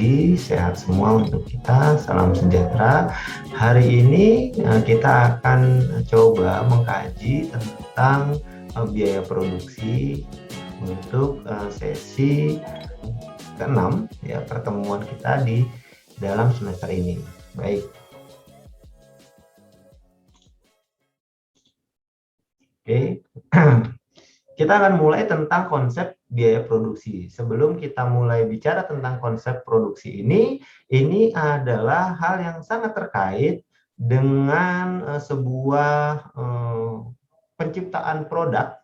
pagi, sehat semua untuk kita, salam sejahtera. Hari ini kita akan coba mengkaji tentang biaya produksi untuk sesi ke-6 ya, pertemuan kita di dalam semester ini. Baik. Oke. Kita akan mulai tentang konsep biaya produksi. Sebelum kita mulai bicara tentang konsep produksi ini adalah hal yang sangat terkait dengan sebuah penciptaan produk,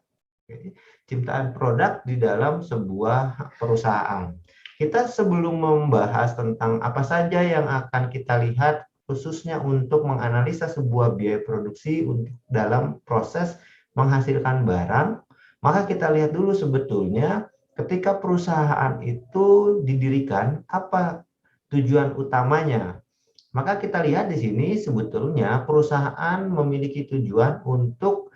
ciptaan produk di dalam sebuah perusahaan. Kita sebelum membahas tentang apa saja yang akan kita lihat khususnya untuk menganalisa sebuah biaya produksi dalam proses menghasilkan barang, maka kita lihat dulu sebetulnya ketika perusahaan itu didirikan, apa tujuan utamanya. Maka kita lihat di sini sebetulnya perusahaan memiliki tujuan untuk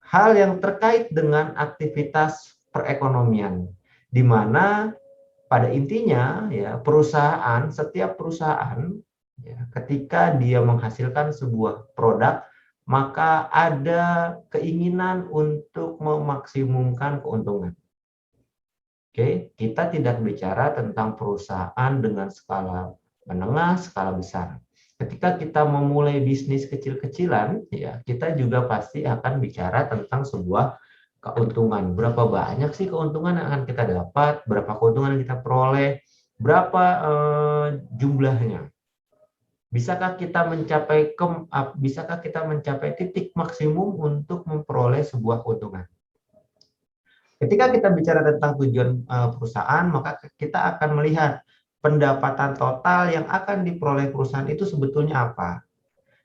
hal yang terkait dengan aktivitas perekonomian, di mana pada intinya ya setiap perusahaan ya, ketika dia menghasilkan sebuah produk, maka ada keinginan untuk memaksimumkan keuntungan. Oke, kita tidak bicara tentang perusahaan dengan skala menengah, skala besar. Ketika kita memulai bisnis kecil-kecilan, ya kita juga pasti akan bicara tentang sebuah keuntungan. Berapa banyak sih keuntungan yang akan kita dapat, berapa keuntungan yang kita peroleh, berapa jumlahnya. Bisakah kita mencapai titik maksimum untuk memperoleh sebuah keuntungan? Ketika kita bicara tentang tujuan perusahaan, maka kita akan melihat pendapatan total yang akan diperoleh perusahaan itu sebetulnya apa.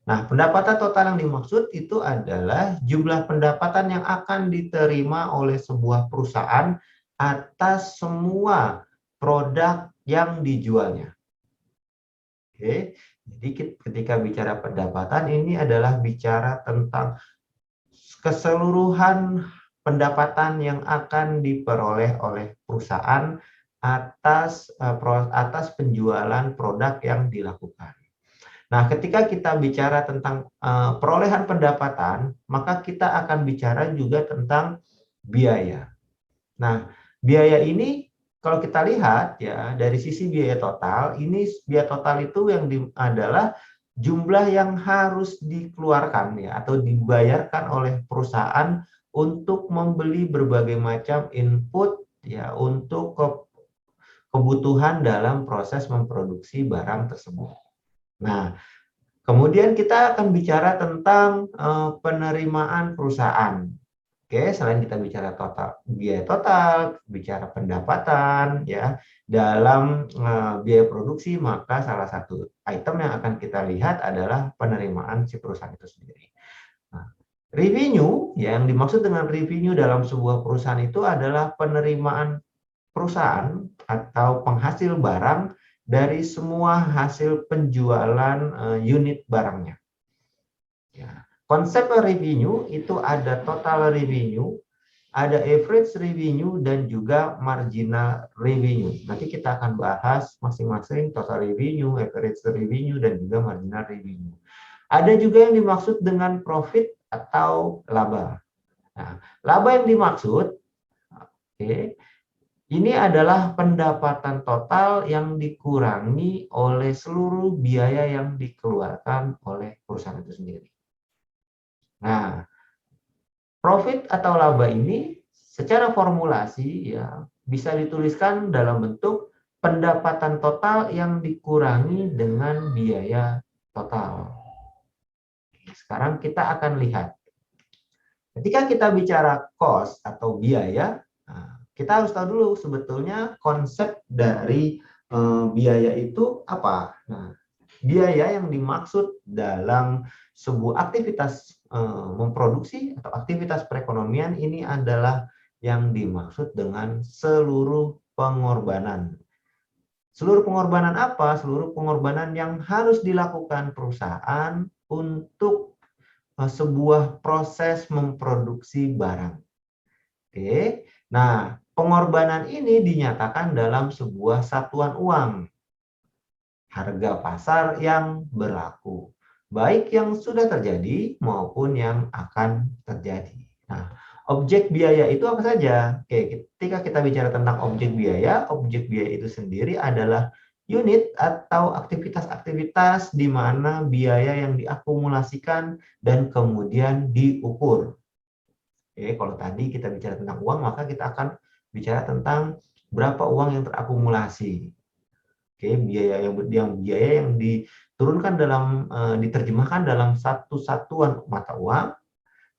Nah, pendapatan total yang dimaksud itu adalah jumlah pendapatan yang akan diterima oleh sebuah perusahaan atas semua produk yang dijualnya. Oke. Jadi ketika bicara pendapatan ini adalah bicara tentang keseluruhan pendapatan yang akan diperoleh oleh perusahaan atas penjualan produk yang dilakukan. Nah, ketika kita bicara tentang perolehan pendapatan, maka kita akan bicara juga tentang biaya. Nah, biaya ini kalau kita lihat ya dari sisi biaya total, ini biaya total itu adalah jumlah yang harus dikeluarkan ya atau dibayarkan oleh perusahaan untuk membeli berbagai macam input ya untuk kebutuhan dalam proses memproduksi barang tersebut. Nah, kemudian kita akan bicara tentang penerimaan perusahaan. Oke, selain kita bicara biaya total, bicara pendapatan, ya dalam biaya produksi, maka salah satu item yang akan kita lihat adalah penerimaan si perusahaan itu sendiri. Nah, revenue, yang dimaksud dengan revenue dalam sebuah perusahaan itu adalah penerimaan perusahaan atau penghasil barang dari semua hasil penjualan unit barangnya. Ya. Konsep revenue itu ada total revenue, ada average revenue, dan juga marginal revenue. Nanti kita akan bahas masing-masing total revenue, average revenue, dan juga marginal revenue. Ada juga yang dimaksud dengan profit atau laba. Nah, laba yang dimaksud, ini adalah pendapatan total yang dikurangi oleh seluruh biaya yang dikeluarkan oleh perusahaan itu sendiri. Nah, profit atau laba ini secara formulasi ya bisa dituliskan dalam bentuk pendapatan total yang dikurangi dengan biaya total. Sekarang kita akan lihat. Ketika kita bicara cost atau biaya, kita harus tahu dulu sebetulnya konsep dari biaya itu apa. Nah, biaya yang dimaksud dalam sebuah aktivitas memproduksi atau aktivitas perekonomian ini adalah yang dimaksud dengan seluruh pengorbanan. Seluruh pengorbanan apa? Seluruh pengorbanan yang harus dilakukan perusahaan untuk sebuah proses memproduksi barang. Oke. Nah, pengorbanan ini dinyatakan dalam sebuah satuan uang, harga pasar yang berlaku, baik yang sudah terjadi maupun yang akan terjadi. Nah, objek biaya itu apa saja? Oke, ketika kita bicara tentang objek biaya itu sendiri adalah unit atau aktivitas-aktivitas di mana biaya yang diakumulasikan dan kemudian diukur. Oke, kalau tadi kita bicara tentang uang, maka kita akan bicara tentang berapa uang yang terakumulasi. Oke, biaya yang diturunkan dalam diterjemahkan dalam satu satuan mata uang.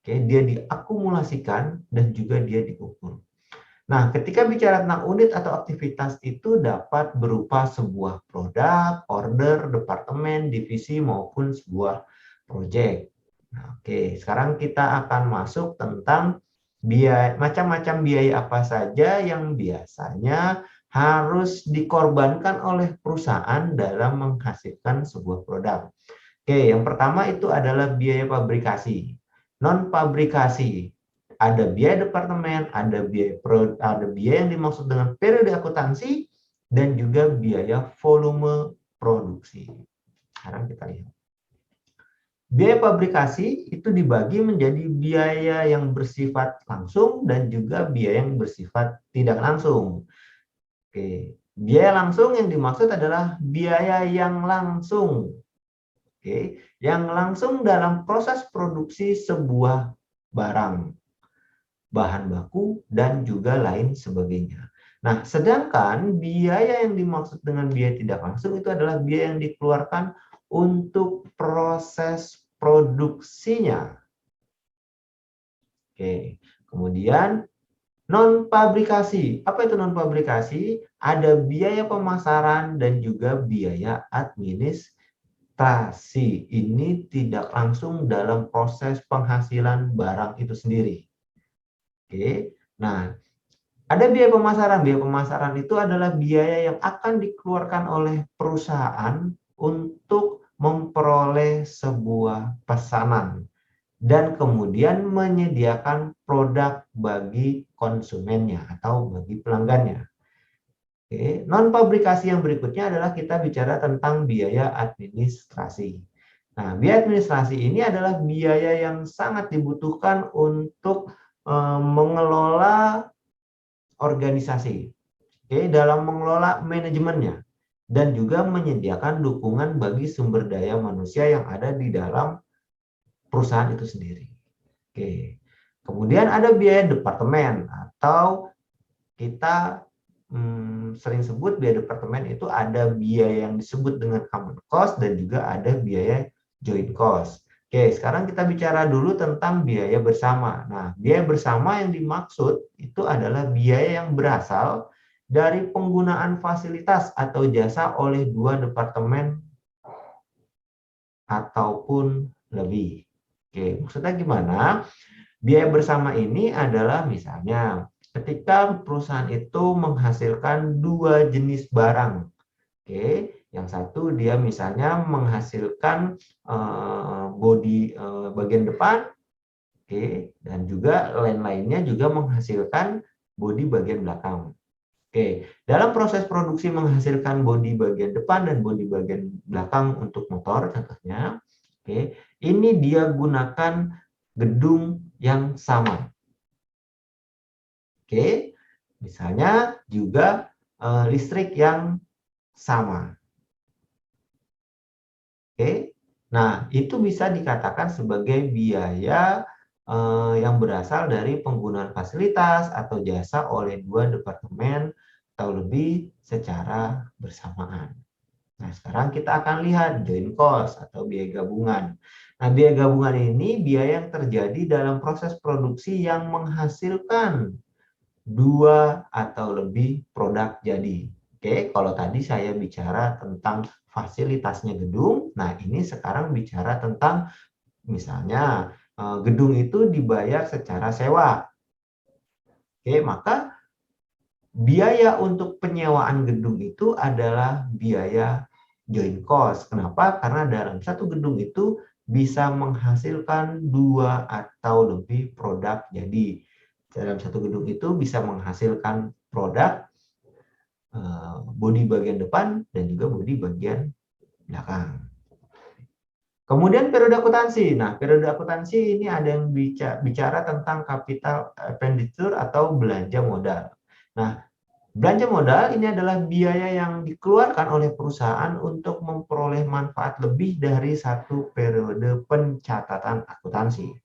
Oke, dia diakumulasikan dan juga dia diukur. Nah, ketika bicara tentang unit atau aktivitas itu dapat berupa sebuah produk, order, departemen, divisi maupun sebuah proyek. Nah, oke, sekarang kita akan masuk tentang biaya, macam-macam biaya apa saja yang biasanya harus dikorbankan oleh perusahaan dalam menghasilkan sebuah produk. Oke, yang pertama itu adalah biaya pabrikasi. Non pabrikasi, ada biaya departemen, ada biaya yang dimaksud dengan periode akuntansi dan juga biaya volume produksi. Sekarang kita lihat. Biaya pabrikasi itu dibagi menjadi biaya yang bersifat langsung dan juga biaya yang bersifat tidak langsung. Oke, biaya langsung yang dimaksud adalah biaya yang langsung. Oke, yang langsung dalam proses produksi sebuah barang, bahan baku, dan juga lain sebagainya. Nah, sedangkan biaya yang dimaksud dengan biaya tidak langsung itu adalah biaya yang dikeluarkan untuk proses produksinya. Oke, kemudian non pabrikasi. Apa itu non pabrikasi? Ada biaya pemasaran dan juga biaya administrasi. Ini tidak langsung dalam proses penghasilan barang itu sendiri. Oke. Nah, ada biaya pemasaran. Biaya pemasaran itu adalah biaya yang akan dikeluarkan oleh perusahaan untuk memperoleh sebuah pesanan dan kemudian menyediakan produk bagi konsumennya atau bagi pelanggannya. Oke, non pabrikasi yang berikutnya adalah kita bicara tentang biaya administrasi. Nah, biaya administrasi ini adalah biaya yang sangat dibutuhkan untuk mengelola organisasi, oke, dalam mengelola manajemennya dan juga menyediakan dukungan bagi sumber daya manusia yang ada di dalam perusahaan itu sendiri. Oke. Kemudian ada biaya departemen atau kita sering sebut biaya departemen itu ada biaya yang disebut dengan common cost dan juga ada biaya joint cost. Oke, sekarang kita bicara dulu tentang biaya bersama. Nah, biaya bersama yang dimaksud itu adalah biaya yang berasal dari penggunaan fasilitas atau jasa oleh dua departemen ataupun lebih. Oke, maksudnya gimana? Biaya bersama ini adalah misalnya ketika perusahaan itu menghasilkan dua jenis barang. Oke, yang satu dia misalnya menghasilkan bodi bagian depan, oke, dan juga lain-lainnya juga menghasilkan bodi bagian belakang. Oke, dalam proses produksi menghasilkan bodi bagian depan dan bodi bagian belakang untuk motor contohnya. Oke, ini dia gunakan gedung yang sama. Oke, misalnya juga listrik yang sama. Oke, nah itu bisa dikatakan sebagai biaya yang berasal dari penggunaan fasilitas atau jasa oleh dua departemen atau lebih secara bersamaan. Nah, sekarang kita akan lihat joint cost atau biaya gabungan. Nah, biaya gabungan ini biaya yang terjadi dalam proses produksi yang menghasilkan dua atau lebih produk jadi. Oke, kalau tadi saya bicara tentang fasilitasnya gedung, nah ini sekarang bicara tentang misalnya gedung itu dibayar secara sewa. Oke, maka biaya untuk penyewaan gedung itu adalah biaya joint cost. Kenapa? Karena dalam satu gedung itu bisa menghasilkan dua atau lebih produk jadi. dalam satu gedung itu bisa menghasilkan produk bodi bagian depan dan juga bodi bagian belakang. Kemudian periode akuntansi. Nah, periode akuntansi ini ada yang bicara tentang capital expenditure atau belanja modal. Nah, belanja modal ini adalah biaya yang dikeluarkan oleh perusahaan untuk memperoleh manfaat lebih dari satu periode pencatatan akuntansi.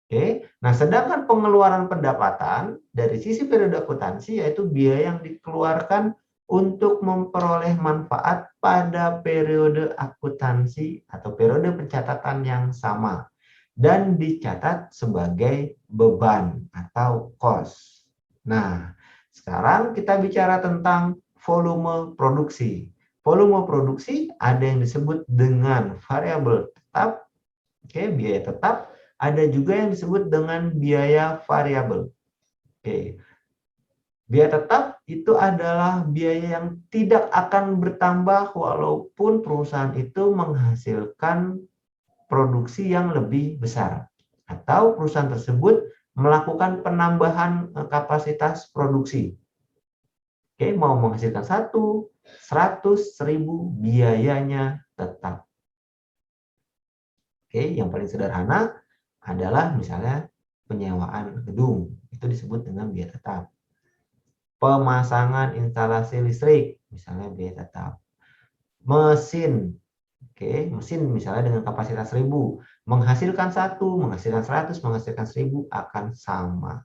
Oke, nah sedangkan pengeluaran pendapatan dari sisi periode akuntansi yaitu biaya yang dikeluarkan untuk memperoleh manfaat pada periode akuntansi atau periode pencatatan yang sama dan dicatat sebagai beban atau cost. Nah, sekarang kita bicara tentang volume produksi. Volume produksi ada yang disebut dengan variabel tetap, oke, biaya tetap, ada juga yang disebut dengan biaya variabel. Oke. Biaya tetap itu adalah biaya yang tidak akan bertambah walaupun perusahaan itu menghasilkan produksi yang lebih besar atau perusahaan tersebut melakukan penambahan kapasitas produksi. Oke, mau menghasilkan 1, 100, 1000, biayanya tetap. Oke, yang paling sederhana adalah misalnya penyewaan gedung, itu disebut dengan biaya tetap. Pemasangan instalasi listrik, misalnya biaya tetap. Mesin, oke, mesin misalnya dengan kapasitas 1000, menghasilkan 1, menghasilkan 100, menghasilkan 1000 akan sama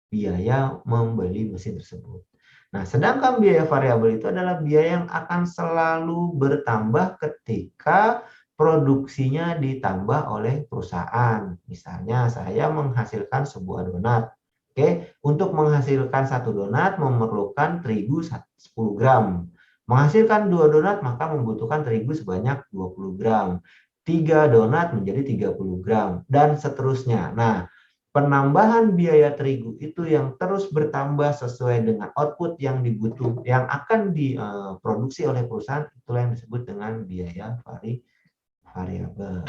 biaya membeli mesin tersebut. Nah, sedangkan biaya variabel itu adalah biaya yang akan selalu bertambah ketika produksinya ditambah oleh perusahaan. Misalnya saya menghasilkan sebuah donat. Oke, untuk menghasilkan satu donat memerlukan terigu 10 gram. Menghasilkan 2 donat maka membutuhkan terigu sebanyak 20 gram. 3 donat menjadi 30 gram dan seterusnya. Nah, penambahan biaya terigu itu yang terus bertambah sesuai dengan output yang yang akan diproduksi oleh perusahaan, itulah yang disebut dengan biaya variabel.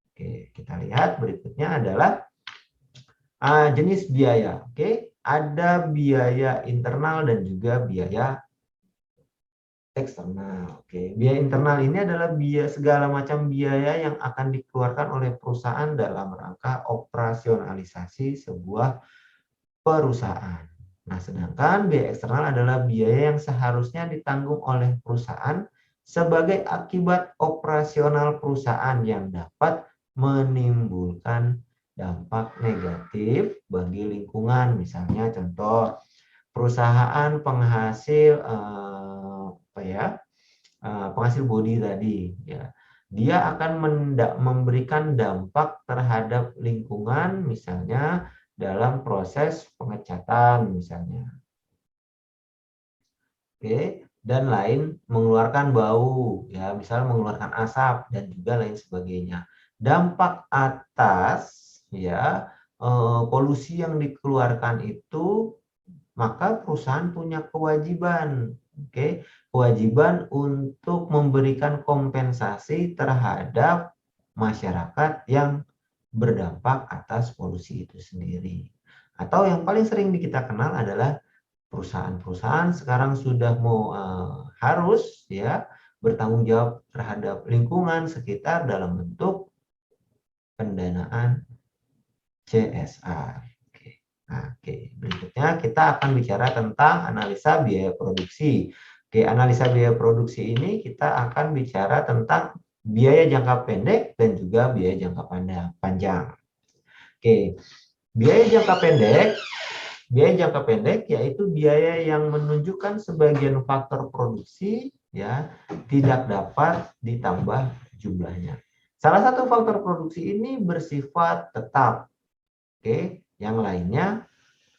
Oke, kita lihat berikutnya adalah jenis biaya. Oke, ada biaya internal dan juga biaya eksternal. Oke, biaya internal ini adalah segala macam biaya yang akan dikeluarkan oleh perusahaan dalam rangka operasionalisasi sebuah perusahaan. Nah, sedangkan biaya eksternal adalah biaya yang seharusnya ditanggung oleh perusahaan sebagai akibat operasional perusahaan yang dapat menimbulkan dampak negatif bagi lingkungan. Misalnya contoh perusahaan penghasil penghasil bodi tadi ya. Dia akan memberikan dampak terhadap lingkungan misalnya dalam proses pengecatan misalnya. Oke, dan lain mengeluarkan bau ya, misalnya mengeluarkan asap dan juga lain sebagainya. Dampak atas ya polusi yang dikeluarkan itu maka perusahaan punya kewajiban, oke, kewajiban untuk memberikan kompensasi terhadap masyarakat yang berdampak atas polusi itu sendiri. Atau yang paling sering kita kenal adalah perusahaan-perusahaan sekarang sudah mau harus ya bertanggung jawab terhadap lingkungan sekitar dalam bentuk pendanaan CSR. Nah, berikutnya kita akan bicara tentang analisa biaya produksi. Analisa biaya produksi ini kita akan bicara tentang biaya jangka pendek dan juga biaya jangka panjang. Biaya jangka pendek yaitu biaya yang menunjukkan sebagian faktor produksi ya tidak dapat ditambah jumlahnya. Salah satu faktor produksi ini bersifat tetap. Yang lainnya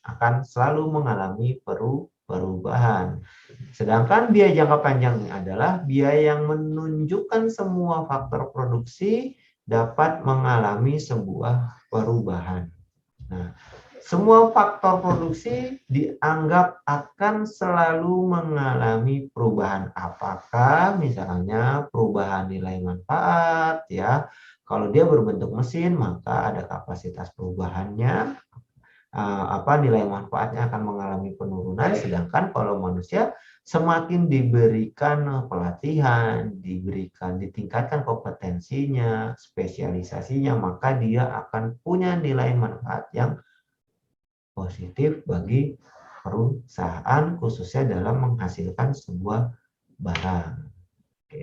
akan selalu mengalami perubahan. Sedangkan biaya jangka panjang adalah biaya yang menunjukkan semua faktor produksi dapat mengalami sebuah perubahan. Nah, semua faktor produksi dianggap akan selalu mengalami perubahan. Apakah misalnya perubahan nilai manfaat ya. Kalau dia berbentuk mesin maka ada kapasitas perubahannya. nilai manfaatnya akan mengalami penurunan, sedangkan kalau manusia semakin diberikan pelatihan, ditingkatkan kompetensinya, spesialisasinya, maka dia akan punya nilai manfaat yang positif bagi perusahaan, khususnya dalam menghasilkan sebuah barang. Oke.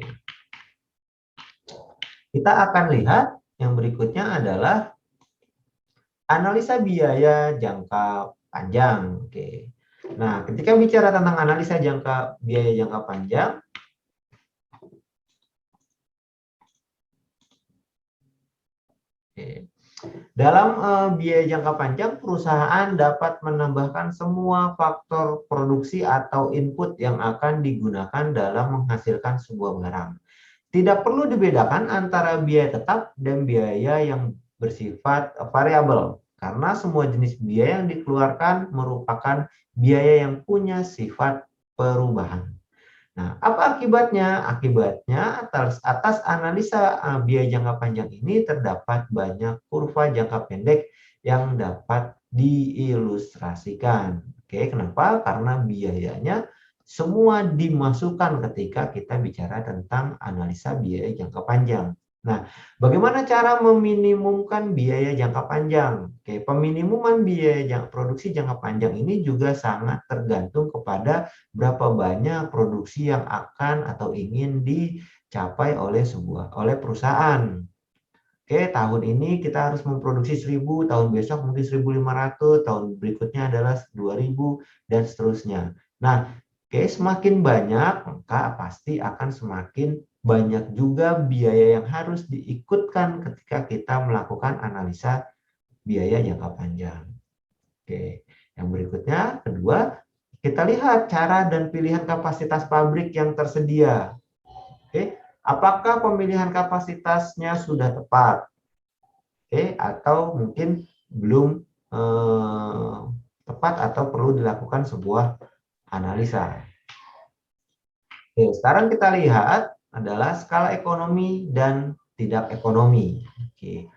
Kita akan lihat yang berikutnya adalah analisa biaya jangka panjang. Oke. Nah, ketika bicara tentang analisa biaya jangka panjang, dalam biaya jangka panjang, perusahaan dapat menambahkan semua faktor produksi atau input yang akan digunakan dalam menghasilkan sebuah barang. Tidak perlu dibedakan antara biaya tetap dan biaya yang bersifat variabel, karena semua jenis biaya yang dikeluarkan merupakan biaya yang punya sifat perubahan. Nah, apa akibatnya? Akibatnya atas analisa biaya jangka panjang ini terdapat banyak kurva jangka pendek yang dapat diilustrasikan. Oke, kenapa? Karena biayanya semua dimasukkan ketika kita bicara tentang analisa biaya jangka panjang. Nah, bagaimana cara meminimumkan biaya jangka panjang? Oke, peminimuman biaya produksi jangka panjang ini juga sangat tergantung kepada berapa banyak produksi yang akan atau ingin dicapai oleh perusahaan. Oke, tahun ini kita harus memproduksi 1000, tahun besok mungkin 1500, tahun berikutnya adalah 2000 dan seterusnya. Nah, oke, semakin banyak maka pasti akan semakin banyak juga biaya yang harus diikutkan ketika kita melakukan analisa biaya jangka panjang. Oke, yang berikutnya, kedua, kita lihat cara dan pilihan kapasitas pabrik yang tersedia. Oke, apakah pemilihan kapasitasnya sudah tepat? Oke, atau mungkin belum tepat atau perlu dilakukan sebuah analisa. Oke, sekarang kita lihat adalah skala ekonomi dan tidak ekonomi. Oke.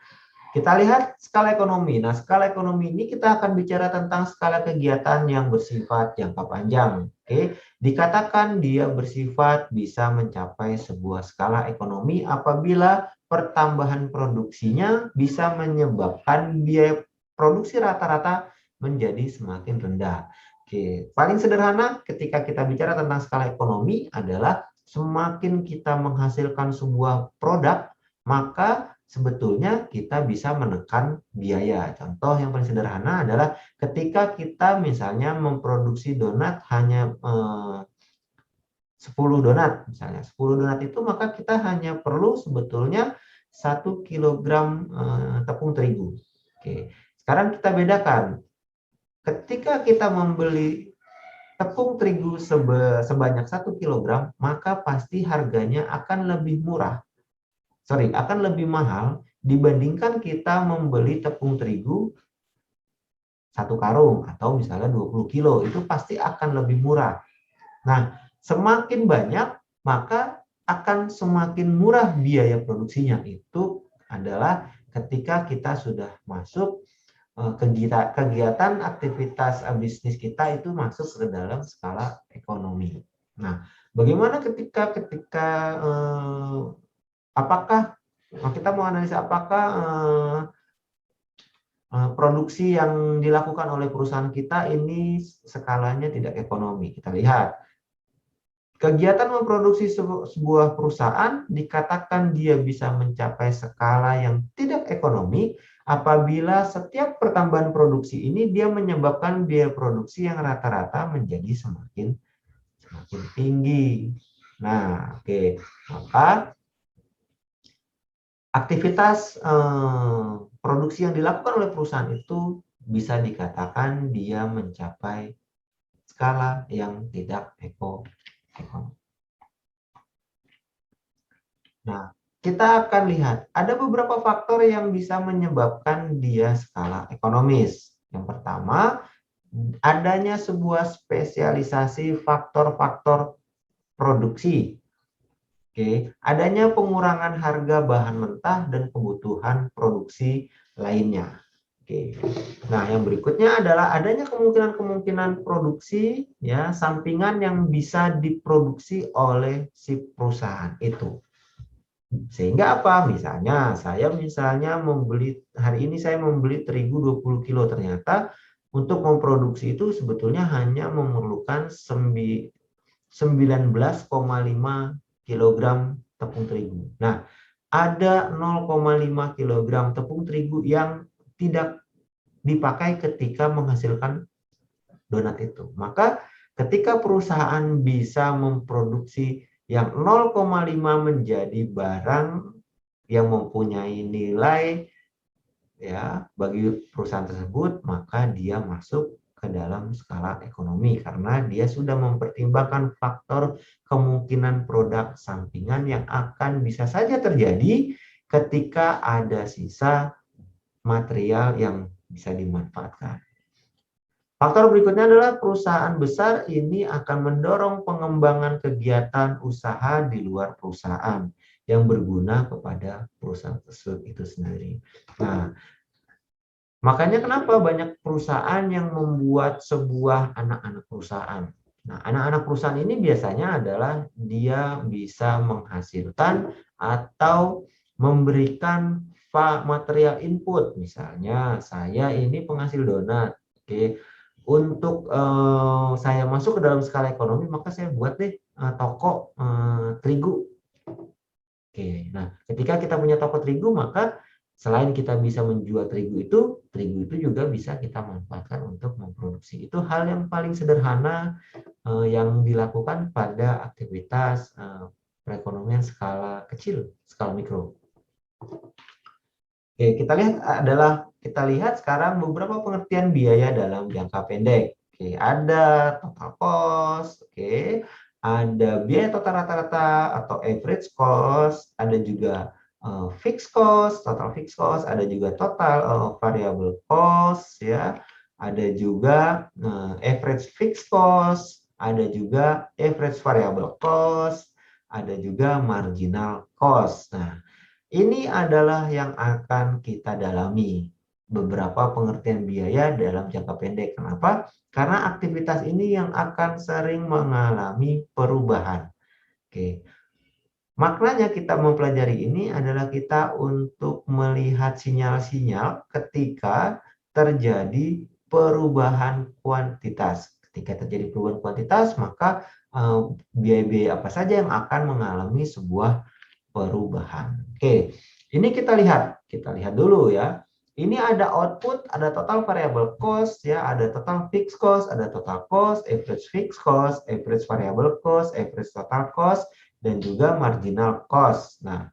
Kita lihat skala ekonomi. Nah, skala ekonomi ini kita akan bicara tentang skala kegiatan yang bersifat jangka panjang. Oke, dikatakan dia bersifat bisa mencapai sebuah skala ekonomi apabila pertambahan produksinya bisa menyebabkan biaya produksi rata-rata menjadi semakin rendah. Oke, paling sederhana ketika kita bicara tentang skala ekonomi adalah semakin kita menghasilkan sebuah produk, maka sebetulnya kita bisa menekan biaya. Contoh yang paling sederhana adalah ketika kita misalnya memproduksi donat hanya 10 donat misalnya. 10 donat itu maka kita hanya perlu sebetulnya 1 kilogram tepung terigu. Oke. Sekarang kita bedakan. Ketika kita membeli tepung terigu sebanyak 1 kilogram, maka pasti harganya akan lebih akan lebih mahal dibandingkan kita membeli tepung terigu 1 karung atau misalnya 20 kilo, itu pasti akan lebih murah. Nah, semakin banyak, maka akan semakin murah biaya produksinya. Itu adalah ketika kita sudah masuk kegiatan aktivitas bisnis kita itu masuk ke dalam skala ekonomi. Nah, bagaimana ketika apakah kita mau analisa apakah produksi yang dilakukan oleh perusahaan kita ini skalanya tidak ekonomi. Kita lihat kegiatan memproduksi sebuah perusahaan dikatakan dia bisa mencapai skala yang tidak ekonomi apabila setiap pertambahan produksi ini dia menyebabkan biaya produksi yang rata-rata menjadi semakin tinggi. Nah, oke. Maka aktivitas produksi yang dilakukan oleh perusahaan itu bisa dikatakan dia mencapai skala yang tidak ekonomi. Nah, kita akan lihat ada beberapa faktor yang bisa menyebabkan dia skala ekonomis. Yang pertama, adanya sebuah spesialisasi faktor-faktor produksi. Oke, adanya pengurangan harga bahan mentah dan kebutuhan produksi lainnya. Oke. Nah, yang berikutnya adalah adanya kemungkinan-kemungkinan produksi ya sampingan yang bisa diproduksi oleh si perusahaan itu. Sehingga apa? Misalnya misalnya hari ini saya membeli terigu 20 kilo, ternyata untuk memproduksi itu sebetulnya hanya memerlukan 19,5 kilogram tepung terigu. Nah, ada 0,5 kilogram tepung terigu yang tidak dipakai ketika menghasilkan donat itu. Maka ketika perusahaan bisa memproduksi yang 0,5 menjadi barang yang mempunyai nilai ya bagi perusahaan tersebut, maka dia masuk ke dalam skala ekonomi karena dia sudah mempertimbangkan faktor kemungkinan produk sampingan yang akan bisa saja terjadi ketika ada sisa material yang bisa dimanfaatkan. Faktor berikutnya adalah perusahaan besar ini akan mendorong pengembangan kegiatan usaha di luar perusahaan yang berguna kepada perusahaan tersebut itu sendiri. Nah, makanya kenapa banyak perusahaan yang membuat sebuah anak-anak perusahaan. Nah, anak-anak perusahaan ini biasanya adalah dia bisa menghasilkan atau memberikan material input. Misalnya, saya ini penghasil donat. Oke, untuk saya masuk ke dalam skala ekonomi, maka saya buat deh toko terigu. Oke, nah ketika kita punya toko terigu, maka selain kita bisa menjual terigu itu juga bisa kita manfaatkan untuk memproduksi. Itu hal yang paling sederhana yang dilakukan pada aktivitas perekonomian skala kecil, skala mikro. Oke, kita lihat sekarang beberapa pengertian biaya dalam jangka pendek. Oke, ada total cost, oke, ada biaya total rata-rata atau average cost, ada juga fixed cost, total fixed cost, ada juga total variable cost, ya, ada juga average fixed cost, ada juga average variable cost, ada juga marginal cost. Nah, ini adalah yang akan kita dalami, beberapa pengertian biaya dalam jangka pendek. Kenapa? Karena aktivitas ini yang akan sering mengalami perubahan. Oke. Maknanya kita mempelajari ini adalah kita untuk melihat sinyal-sinyal ketika terjadi perubahan kuantitas. Ketika terjadi perubahan kuantitas, maka biaya-biaya apa saja yang akan mengalami sebuah perubahan. Oke, ini kita lihat dulu ya. Ini ada output, ada total variable cost ya, ada total fixed cost, ada total cost, average fixed cost, average variable cost, average total cost, dan juga marginal cost. Nah,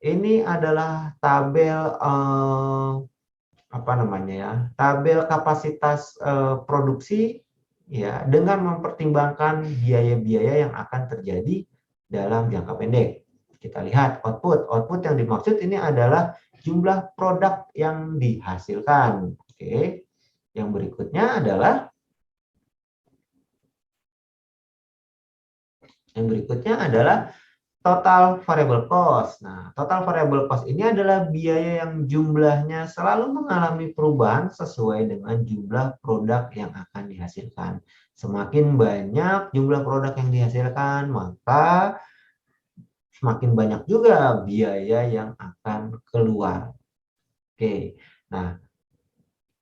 ini adalah tabel apa namanya ya? Tabel kapasitas produksi ya dengan mempertimbangkan biaya-biaya yang akan terjadi dalam jangka pendek. Kita lihat output. Output yang dimaksud ini adalah jumlah produk yang dihasilkan. Oke. Yang berikutnya adalah total variable cost. Nah, total variable cost ini adalah biaya yang jumlahnya selalu mengalami perubahan sesuai dengan jumlah produk yang akan dihasilkan. Semakin banyak jumlah produk yang dihasilkan, maka semakin banyak juga biaya yang akan keluar. Oke, nah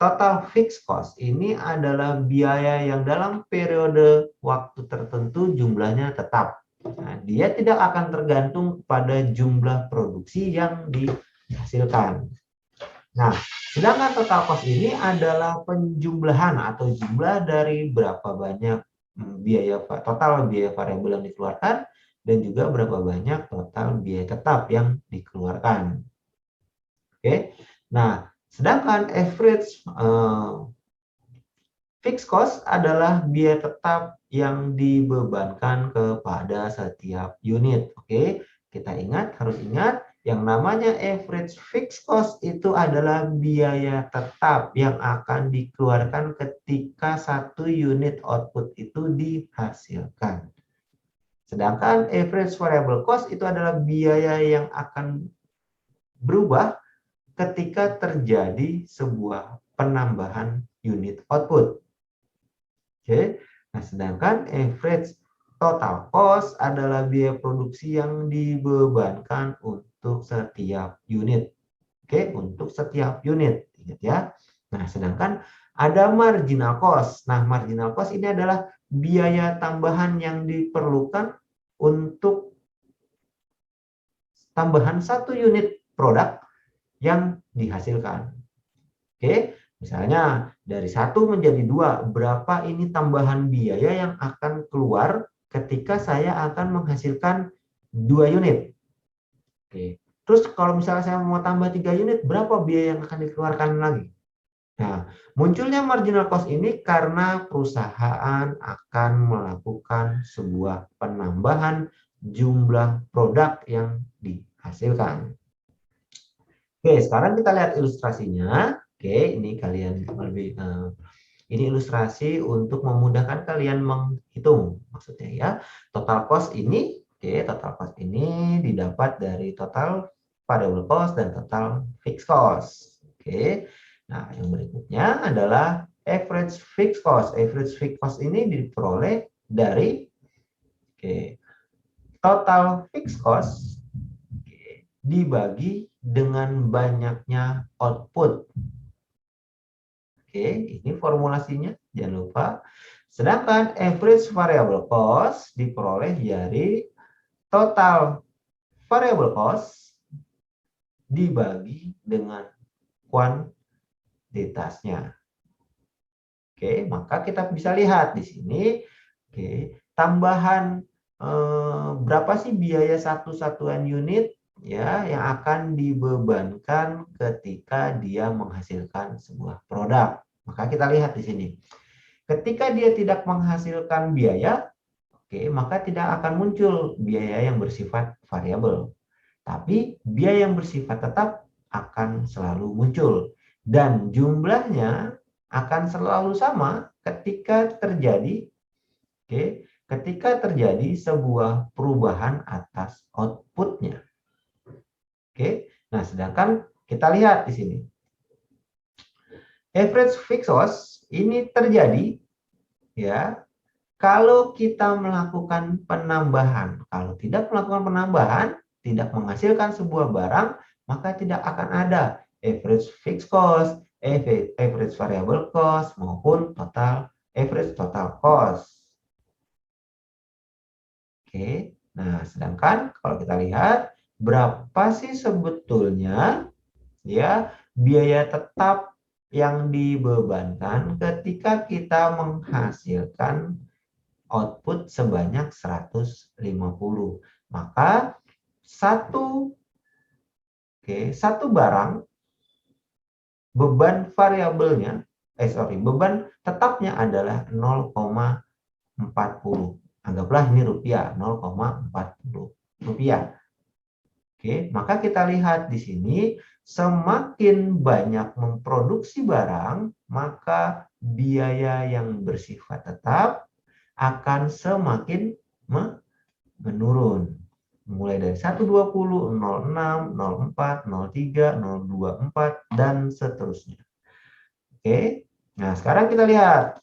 total fixed cost ini adalah biaya yang dalam periode waktu tertentu jumlahnya tetap. Nah, dia tidak akan tergantung pada jumlah produksi yang dihasilkan. Nah, sedangkan total cost ini adalah penjumlahan atau jumlah dari berapa banyak total biaya variabel yang dikeluarkan dan juga berapa banyak total biaya tetap yang dikeluarkan. Oke. Nah, sedangkan average fixed cost adalah biaya tetap yang dibebankan kepada setiap unit. Oke, kita harus ingat yang namanya average fixed cost itu adalah biaya tetap yang akan dikeluarkan ketika satu unit output itu dihasilkan. Sedangkan average variable cost itu adalah biaya yang akan berubah ketika terjadi sebuah penambahan unit output. Oke. Nah, sedangkan average total cost adalah biaya produksi yang dibebankan untuk setiap unit. Oke, untuk setiap unit. Ingat ya. Nah, sedangkan ada marginal cost. Nah, marginal cost ini adalah biaya tambahan yang diperlukan untuk tambahan satu unit produk yang dihasilkan. Oke, misalnya dari 1 menjadi 2, berapa ini tambahan biaya yang akan keluar ketika saya akan menghasilkan 2 unit. Oke, terus kalau misalnya saya mau tambah 3 unit, berapa biaya yang akan dikeluarkan lagi? Nah, munculnya marginal cost ini karena perusahaan akan melakukan sebuah penambahan jumlah produk yang dihasilkan. Oke, sekarang kita lihat ilustrasinya. Oke, ini kalian lebih ini ilustrasi untuk memudahkan kalian menghitung. Maksudnya ya, total cost ini, total cost ini didapat dari total variable cost dan total fixed cost. Oke. Nah, yang berikutnya adalah average fixed cost. Average fixed cost ini diperoleh dari total fixed cost dibagi dengan banyaknya output. Oke, ini formulasinya, jangan lupa. Sedangkan average variable cost diperoleh dari total variable cost dibagi dengan kuantitasnya. Oke, maka kita bisa lihat di sini, tambahan berapa sih biaya satu satuan unit ya yang akan dibebankan ketika dia menghasilkan sebuah produk. Maka kita lihat di sini. Ketika dia tidak menghasilkan biaya, maka tidak akan muncul biaya yang bersifat variabel. Tapi biaya yang bersifat tetap akan selalu muncul dan jumlahnya akan selalu sama ketika terjadi sebuah perubahan atas outputnya. Nah, sedangkan kita lihat di sini. Average fixed cost ini terjadi ya kalau kita melakukan penambahan. Kalau tidak melakukan penambahan, tidak menghasilkan sebuah barang, maka tidak akan ada average fixed cost, average variable cost maupun average total cost. Nah, sedangkan kalau kita lihat berapa sih sebetulnya ya biaya tetap yang dibebankan ketika kita menghasilkan output sebanyak 150. Maka satu barang beban variabelnya beban tetapnya adalah 0,40. Anggaplah ini rupiah, 0,40 rupiah. Maka kita lihat di sini semakin banyak memproduksi barang, maka biaya yang bersifat tetap akan semakin menurun. Mulai dari 120, 06, 04, 03, 024, dan seterusnya. Nah sekarang kita lihat.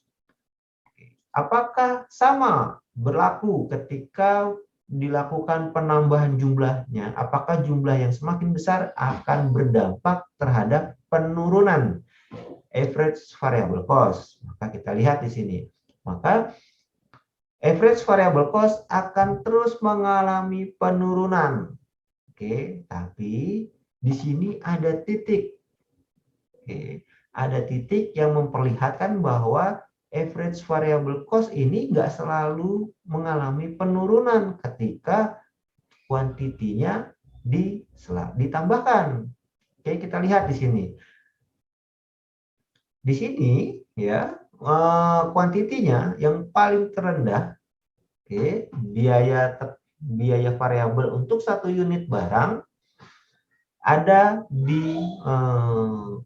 Apakah sama berlaku ketika dilakukan penambahan jumlahnya? Apakah jumlah yang semakin besar akan berdampak terhadap penurunan average variable cost? Maka kita lihat di sini. Maka average variable cost akan terus mengalami penurunan. Tapi di sini ada titik. Ada titik yang memperlihatkan bahwa average variable cost ini nggak selalu mengalami penurunan ketika kuantitinya ditambahkan. Kita lihat di sini. Di sini ya kuantitinya yang paling terendah, biaya variabel untuk satu unit barang ada di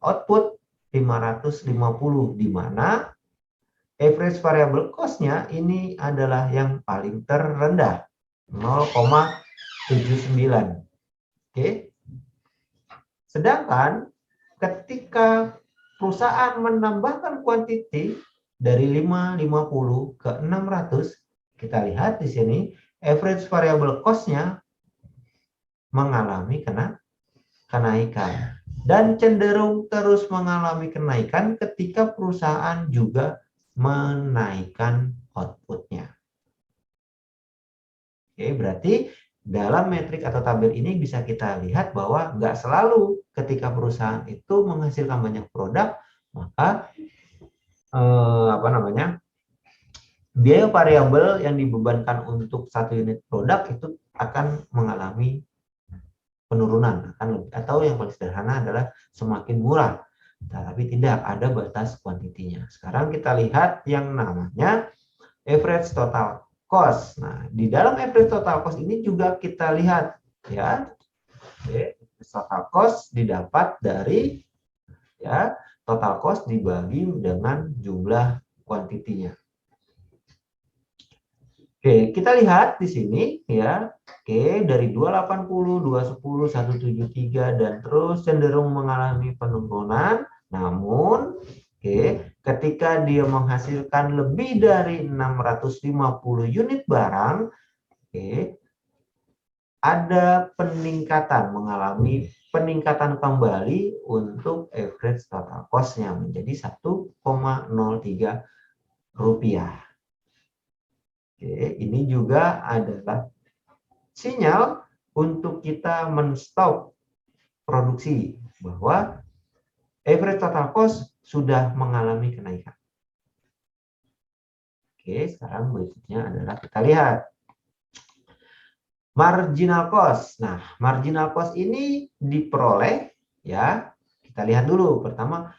output 550, di mana average variable cost-nya ini adalah yang paling terendah, 0,79. Sedangkan ketika perusahaan menambahkan kuantiti dari 550 ke 600, kita lihat di sini average variable cost-nya mengalami kenaikan dan cenderung terus mengalami kenaikan ketika perusahaan juga menaikkan output-nya. Oke, berarti dalam metrik atau tabel ini bisa kita lihat bahwa nggak selalu ketika perusahaan itu menghasilkan banyak produk, maka biaya variabel yang dibebankan untuk satu unit produk itu akan mengalami penurunan, atau yang paling sederhana adalah semakin murah, tapi tidak ada batas kuantitinya. Sekarang kita lihat yang namanya average total cost. Nah, di dalam average total cost ini juga kita lihat ya, total cost didapat dari ya total cost dibagi dengan jumlah kuantitinya. Oke, kita lihat di sini ya. Oke, dari 280, 210, 173 dan terus cenderung mengalami penurunan. Namun, oke, ketika dia menghasilkan lebih dari 650 unit barang, oke, ada peningkatan, mengalami peningkatan kembali untuk average total cost-nya menjadi 1,03 rupiah. Oke, ini juga adalah sinyal untuk kita men-stop produksi bahwa average total cost sudah mengalami kenaikan. Oke, sekarang berikutnya adalah kita lihat marginal cost. Nah, marginal cost ini diperoleh ya. Kita lihat dulu pertama.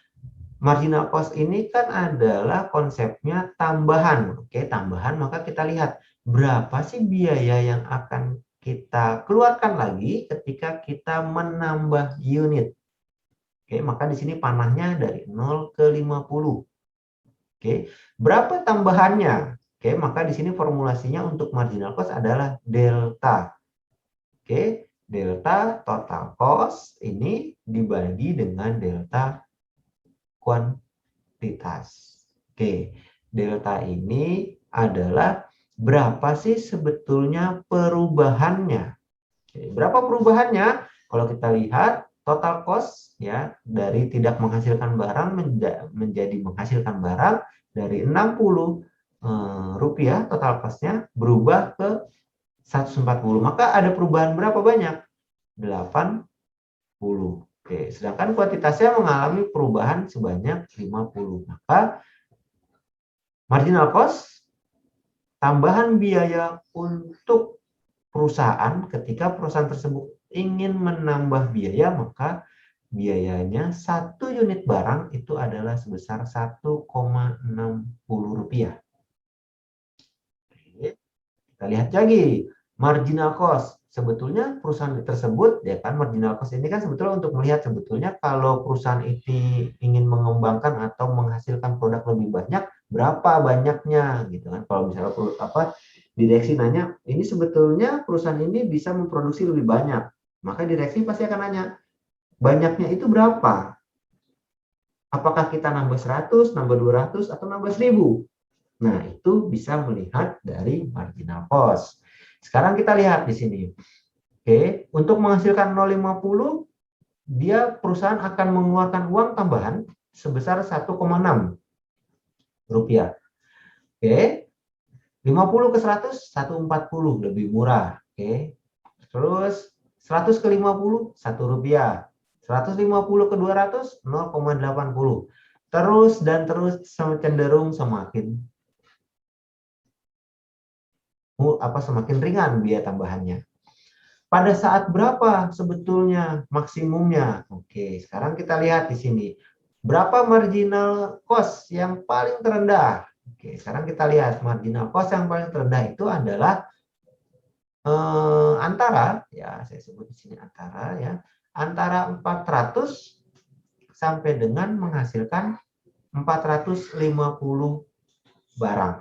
Marginal cost ini kan adalah konsepnya tambahan. Oke, tambahan, maka kita lihat berapa sih biaya yang akan kita keluarkan lagi ketika kita menambah unit. Oke, maka di sini panahnya dari 0 ke 50. Oke, berapa tambahannya? Oke, maka di sini formulasinya untuk marginal cost adalah delta. Oke, delta total cost ini dibagi dengan delta kuantitas. Oke, delta ini adalah berapa sih sebetulnya perubahannya. Oke, berapa perubahannya? Kalau kita lihat total cost ya dari tidak menghasilkan barang menjadi menghasilkan barang dari 60 rupiah total cost-nya berubah ke 140. Maka ada perubahan berapa banyak? 80. Oke, sedangkan kuantitasnya mengalami perubahan sebanyak 50. Maka marginal cost, tambahan biaya untuk perusahaan ketika perusahaan tersebut ingin menambah biaya, maka biayanya satu unit barang itu adalah sebesar 1,60 rupiah. Oke, kita lihat lagi marginal cost. Sebetulnya perusahaan tersebut ya kan, marginal cost ini kan sebetulnya untuk melihat sebetulnya kalau perusahaan ini ingin mengembangkan atau menghasilkan produk lebih banyak, berapa banyaknya gitu kan. Kalau misalnya direksi nanya, ini sebetulnya perusahaan ini bisa memproduksi lebih banyak, maka direksi pasti akan nanya, banyaknya itu berapa? Apakah kita nambah 100, nambah 200 atau nambah 1000? Nah, itu bisa melihat dari marginal cost. Sekarang kita lihat di sini. Oke, untuk menghasilkan 0,50, dia perusahaan akan mengeluarkan uang tambahan sebesar 1,6 rupiah. Oke. 50 ke 100, 140 lebih murah. Oke. Terus 100 ke 50, 1 rupiah. 150 ke 200, 0,80. Terus dan terus cenderung semakin ringan biaya tambahannya. Pada saat berapa sebetulnya maksimumnya? Oke, sekarang kita lihat di sini. Berapa marginal cost yang paling terendah? Oke, sekarang kita lihat marginal cost yang paling terendah itu adalah antara, ya saya sebut di sini antara ya, antara 400 sampai dengan menghasilkan 450 barang.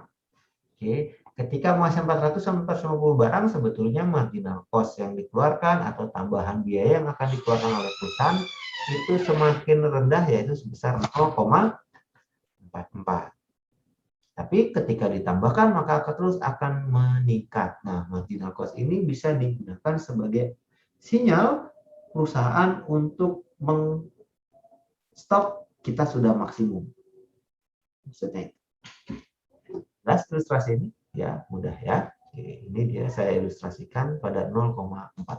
Oke. Ketika menghasilkan 400 sampai 450 barang, sebetulnya marginal cost yang dikeluarkan atau tambahan biaya yang akan dikeluarkan oleh perusahaan itu semakin rendah, yaitu sebesar 0,44. Tapi ketika ditambahkan maka terus akan meningkat. Nah, marginal cost ini bisa digunakan sebagai sinyal perusahaan untuk stop kita sudah maksimum. Maksudnya itu. Jelas ilustrasi ini? Ya, mudah ya. Oke, ini dia saya ilustrasikan pada 0,44.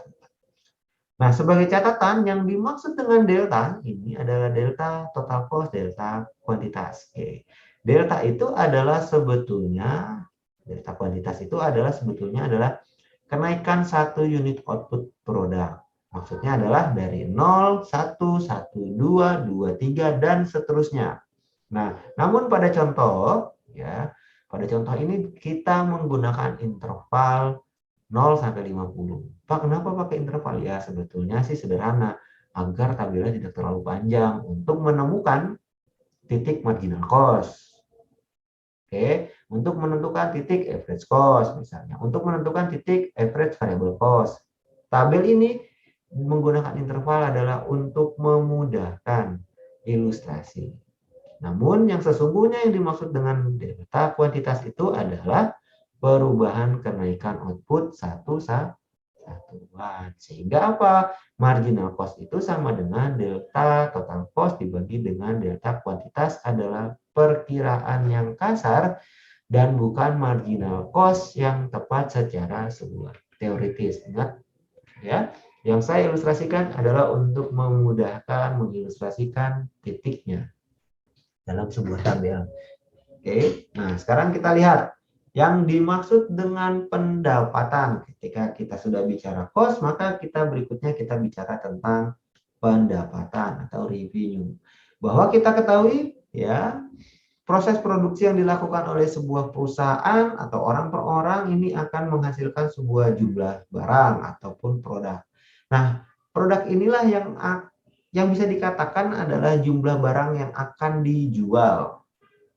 Nah, sebagai catatan yang dimaksud dengan delta ini adalah delta total cost, delta kuantitas. Oke. Delta itu adalah sebetulnya delta kuantitas itu adalah sebetulnya adalah kenaikan satu unit output produk. Maksudnya adalah dari 0, 1, 1, 2, 2, 3, dan seterusnya. Nah, namun pada contoh, ya, pada contoh ini kita menggunakan interval 0 sampai 50. Pak, kenapa pakai interval? Ya, sebetulnya sih sederhana, agar tabelnya tidak terlalu panjang untuk menemukan titik marginal cost. Oke, untuk menentukan titik average cost misalnya, untuk menentukan titik average variable cost. Tabel ini menggunakan interval adalah untuk memudahkan ilustrasi. Namun yang sesungguhnya yang dimaksud dengan delta kuantitas itu adalah perubahan kenaikan output satu satuan. Sehingga apa? Marginal cost itu sama dengan delta total cost dibagi dengan delta kuantitas adalah perkiraan yang kasar dan bukan marginal cost yang tepat secara sebuah teoritis. Ingat ya, yang saya ilustrasikan adalah untuk memudahkan mengilustrasikan titiknya dalam sebuah tabel. Oke, nah sekarang kita lihat yang dimaksud dengan pendapatan. Ketika kita sudah bicara cost, maka kita berikutnya kita bicara tentang pendapatan atau revenue. Bahwa kita ketahui ya, proses produksi yang dilakukan oleh sebuah perusahaan atau orang per orang ini akan menghasilkan sebuah jumlah barang ataupun produk. Nah, produk inilah yang bisa dikatakan adalah jumlah barang yang akan dijual.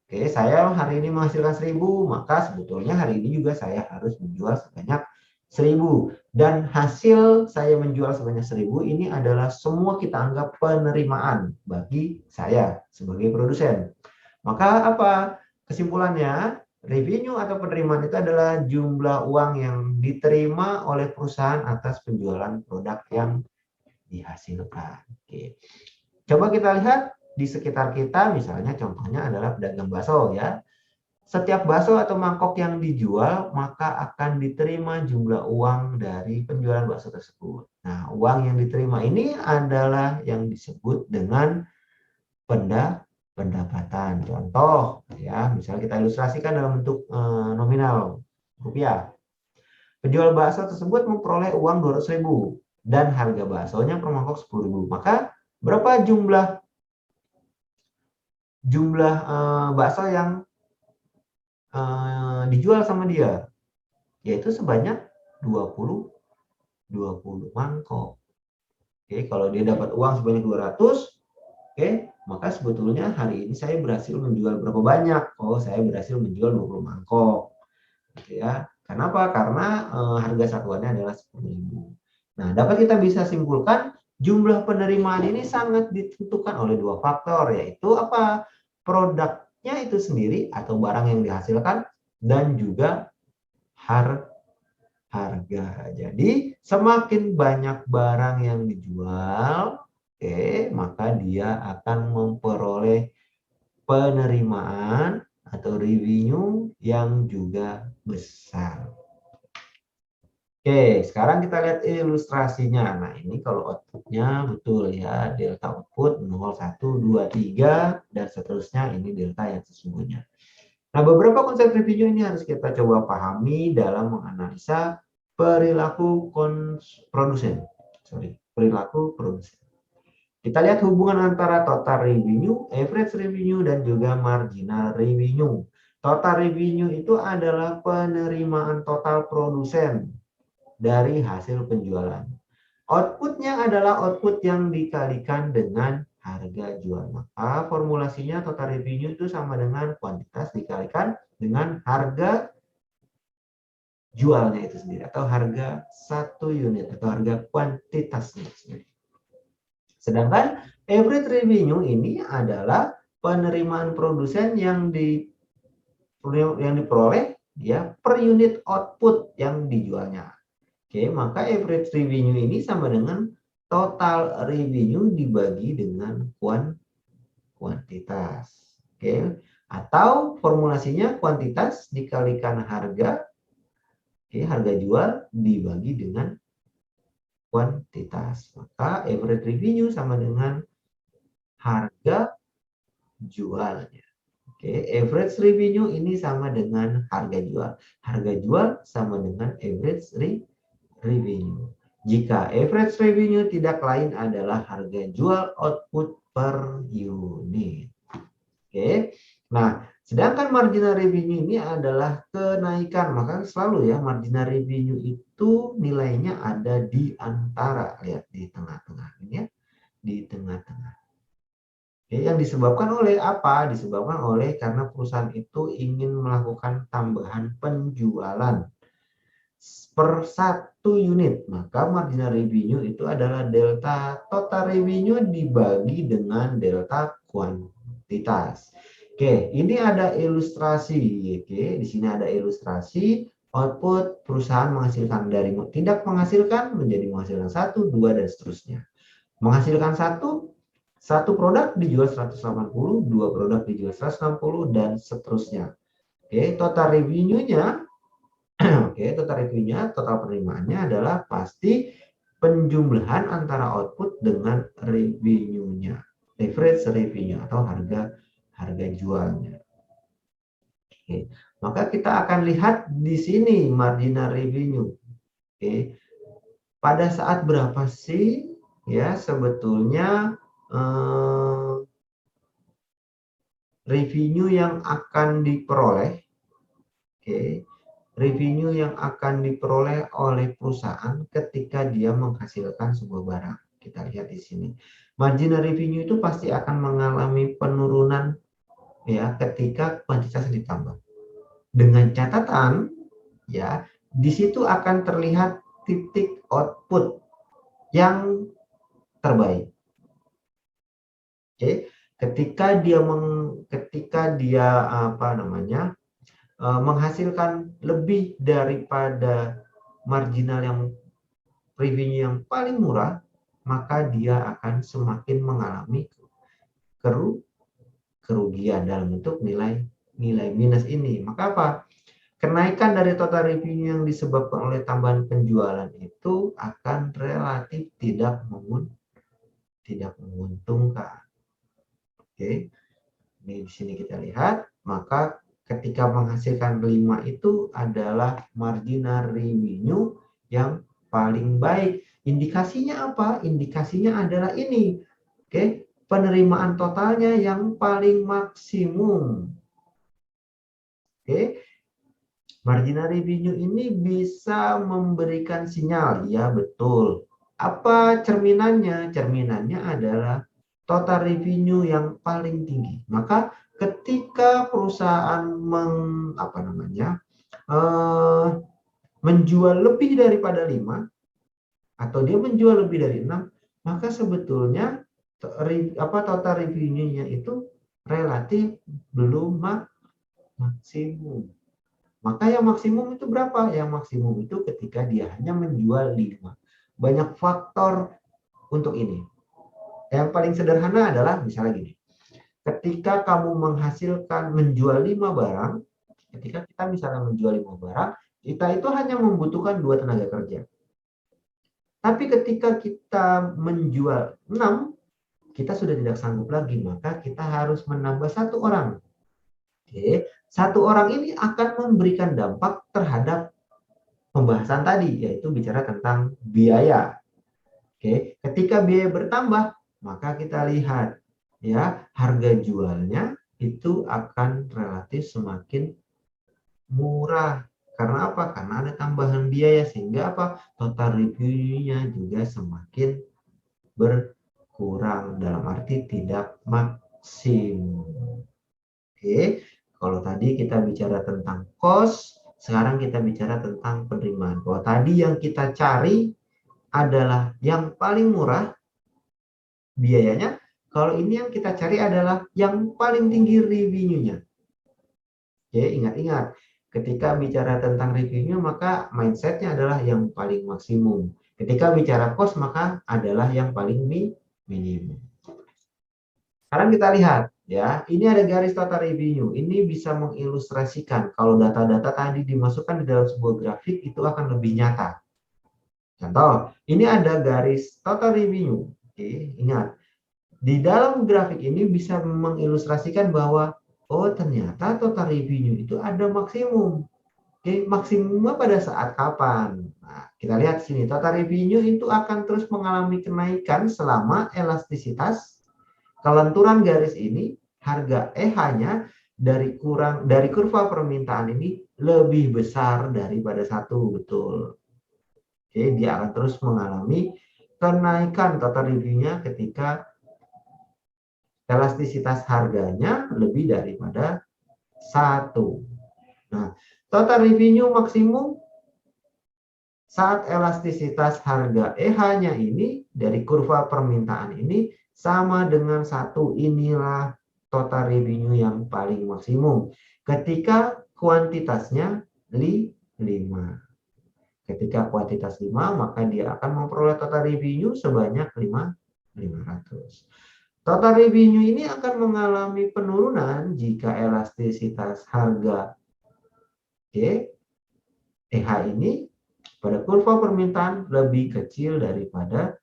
Oke, saya hari ini menghasilkan 1000, maka sebetulnya hari ini juga saya harus menjual sebanyak 1000. Dan hasil saya menjual sebanyak 1000 ini adalah semua kita anggap penerimaan bagi saya sebagai produsen. Maka apa kesimpulannya? Revenue atau penerimaan itu adalah jumlah uang yang diterima oleh perusahaan atas penjualan produk yang dihasilkan. Oke. Coba kita lihat di sekitar kita, misalnya contohnya adalah pedagang bakso ya. Setiap bakso atau mangkok yang dijual, maka akan diterima jumlah uang dari penjualan bakso tersebut. Nah, uang yang diterima ini adalah yang disebut dengan pendapatan. Contoh ya, misalnya kita ilustrasikan dalam bentuk nominal rupiah. Penjual bakso tersebut memperoleh uang 200.000 dan harga baksonya per mangkok 10.000. Maka berapa jumlah bakso yang dijual sama dia? Yaitu sebanyak 20 mangkok. Oke, kalau dia dapat uang sebanyak 200, oke, maka sebetulnya hari ini saya berhasil menjual berapa banyak? Oh, saya berhasil menjual 20 mangkok. Gitu ya. Kenapa? Karena harga satuannya adalah 10.000. Nah, dapat kita bisa simpulkan jumlah penerimaan ini sangat ditentukan oleh dua faktor, yaitu apa? Produknya itu sendiri atau barang yang dihasilkan dan juga harga. Jadi semakin banyak barang yang dijual, maka dia akan memperoleh penerimaan atau revenue yang juga besar. Oke, sekarang kita lihat ilustrasinya. Nah, ini kalau outputnya betul ya, delta output 0, 1, 2, 3, dan seterusnya, ini delta yang sesungguhnya. Nah, beberapa konsep revenue ini harus kita coba pahami dalam menganalisa perilaku produsen. Perilaku produsen. Kita lihat hubungan antara total revenue, average revenue, dan juga marginal revenue. Total revenue itu adalah penerimaan total produsen dari hasil penjualan. Outputnya adalah output yang dikalikan dengan harga jual. Maka formulasinya total revenue itu sama dengan kuantitas dikalikan dengan harga jualnya itu sendiri atau harga satu unit atau harga kuantitasnya sendiri. Sedangkan Average revenue ini adalah penerimaan produsen yang diperoleh ya per unit output yang dijualnya. Oke, maka average revenue ini sama dengan total revenue dibagi dengan kuantitas. Oke, atau formulasinya kuantitas dikalikan harga, oke, harga jual dibagi dengan kuantitas. Maka average revenue sama dengan harga jualnya. Oke, average revenue ini sama dengan harga jual. Harga jual sama dengan average revenue. Jika average revenue tidak lain adalah harga jual output per unit. Oke. Nah, sedangkan marginal revenue ini adalah kenaikan. Maka selalu ya marginal revenue itu nilainya ada di antara, lihat di tengah-tengah ini ya, di tengah-tengah. Oke, yang disebabkan oleh apa? Disebabkan oleh karena perusahaan itu ingin melakukan tambahan penjualan per satu unit. Maka marginal revenue itu adalah delta total revenue dibagi dengan delta kuantitas. Oke, ini ada ilustrasi. Oke, di sini ada ilustrasi output perusahaan menghasilkan dari tidak menghasilkan menjadi menghasilkan 1, 2, dan seterusnya. Menghasilkan satu produk dijual 180, dua produk dijual 160, dan seterusnya. Oke, total revenue-nya oke, total revenue-nya, total penerimaannya adalah pasti penjumlahan antara output dengan revenue-nya. Average revenue atau harga jualnya. Oke, maka kita akan lihat di sini marginal revenue. Oke. Pada saat berapa sih ya sebetulnya revenue yang akan diperoleh, oke, revenue yang akan diperoleh oleh perusahaan ketika dia menghasilkan sebuah barang. Kita lihat di sini. Marginal revenue itu pasti akan mengalami penurunan ya ketika kuantitas ditambah. Dengan catatan ya, di situ akan terlihat titik output yang terbaik. Oke, ketika dia menghasilkan lebih daripada marginal yang revenue yang paling murah, maka dia akan semakin mengalami kerugian dalam bentuk nilai minus ini. Maka apa? Kenaikan dari total revenue yang disebabkan oleh tambahan penjualan itu akan relatif tidak menguntungkan. Oke, ini di sini kita lihat, maka ketika menghasilkan 5 itu adalah marginal revenue yang paling baik. Indikasinya apa? Indikasinya adalah ini. Oke, penerimaan totalnya yang paling maksimum. Oke, marginal revenue ini bisa memberikan sinyal, ya betul. Apa cerminannya? Cerminannya adalah total revenue yang paling tinggi. Maka ketika perusahaan menjual lebih daripada 5 atau dia menjual lebih dari 6, maka sebetulnya total revenue-nya itu relatif belum maksimum. Maka yang maksimum itu berapa? Yang maksimum itu ketika dia hanya menjual 5. Banyak faktor untuk ini. Yang paling sederhana adalah misalnya gini. Ketika kamu menjual 5 barang, ketika kita misalnya menjual 5 barang, kita itu hanya membutuhkan 2 tenaga kerja. Tapi ketika kita menjual 6, kita sudah tidak sanggup lagi, maka kita harus menambah 1 orang. Oke, 1 orang ini akan memberikan dampak terhadap pembahasan tadi, yaitu bicara tentang biaya. Oke, ketika biaya bertambah, maka kita lihat ya harga jualnya itu akan relatif semakin murah. Karena apa? Karena ada tambahan biaya sehingga apa? Total revenue-nya juga semakin berkurang dalam arti tidak maksimum. Oke, kalau tadi kita bicara tentang cost, sekarang kita bicara tentang penerimaan. Kalau tadi yang kita cari adalah yang paling murah biayanya, Kalau ini yang kita cari adalah yang paling tinggi revenue-nya. Oke, ingat-ingat. Ketika bicara tentang revenue, maka mindset-nya adalah yang paling maksimum. Ketika bicara cost, maka adalah yang paling minimum. Sekarang kita lihat, ya, ini ada garis total revenue. Ini bisa mengilustrasikan kalau data-data tadi dimasukkan di dalam sebuah grafik, itu akan lebih nyata. Contoh, ini ada garis total revenue. Oke, ingat. Di dalam grafik ini bisa mengilustrasikan bahwa oh ternyata total revenue itu ada maksimum. Oke, maksimumnya pada saat kapan? Nah, kita lihat sini total revenue itu akan terus mengalami kenaikan selama elastisitas kelenturan garis ini harga EH-nya dari kurva permintaan ini lebih besar daripada satu, betul. Oke, dia akan terus mengalami kenaikan total revenue-nya ketika elastisitas harganya lebih daripada satu. Nah, total revenue maksimum saat elastisitas harga EH-nya ini dari kurva permintaan ini sama dengan satu. Inilah total revenue yang paling maksimum. Ketika kuantitasnya 5. Ketika kuantitas 5, maka dia akan memperoleh total revenue sebanyak 500. Total revenue ini akan mengalami penurunan jika elastisitas harga EH ini pada kurva permintaan lebih kecil daripada